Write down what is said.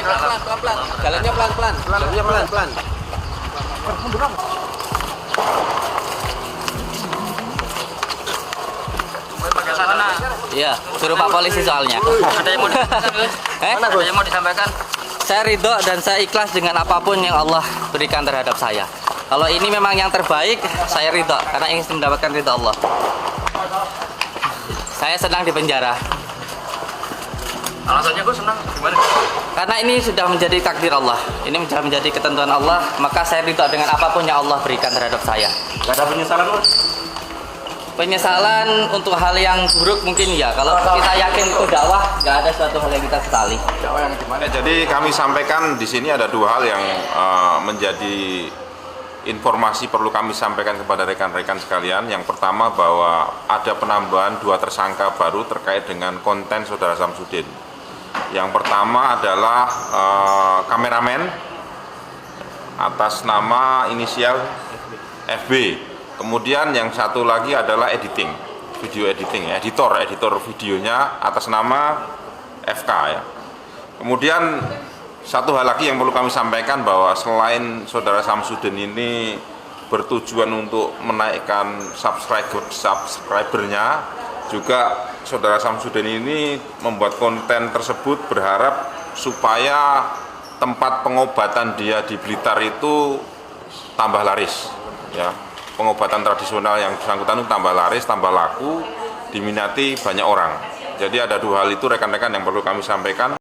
pelan-pelan. Jalannya pelan-pelan. Jalannya pelan-pelan. Iya, suruh Pak Polisi soalnya. Ada yang mau disampaikan, Gus? Ada yang mau disampaikan? Saya ridho dan saya ikhlas dengan apapun yang Allah berikan terhadap saya. Kalau ini memang yang terbaik, saya ridho karena ingin mendapatkan ridho Allah. Saya senang di penjara. Alasannya Gus senang gimana? Karena ini sudah menjadi takdir Allah. Ini sudah menjadi ketentuan Allah, maka saya ridho dengan apapun yang Allah berikan terhadap saya. Gak ada penyesalan, Gus? Penyesalan untuk hal yang buruk mungkin ya. Kalau kita yakin itu dakwah, nggak ada suatu hal yang kita sesali. Jadi kami sampaikan di sini ada dua hal yang menjadi informasi perlu kami sampaikan kepada rekan-rekan sekalian. Yang pertama bahwa ada penambahan 2 tersangka baru terkait dengan konten Saudara Samsudin. Yang pertama adalah kameramen atas nama inisial FB. Kemudian yang satu lagi adalah editing, video editing, editor videonya atas nama FK ya. Kemudian satu hal lagi yang perlu kami sampaikan bahwa selain Saudara Samsudin ini bertujuan untuk menaikkan subscribernya, juga Saudara Samsudin ini membuat konten tersebut berharap supaya tempat pengobatan dia di Blitar itu tambah laris ya. Pengobatan tradisional yang bersangkutan itu tambah laris, tambah laku, diminati banyak orang. Jadi ada dua hal itu rekan-rekan yang perlu kami sampaikan.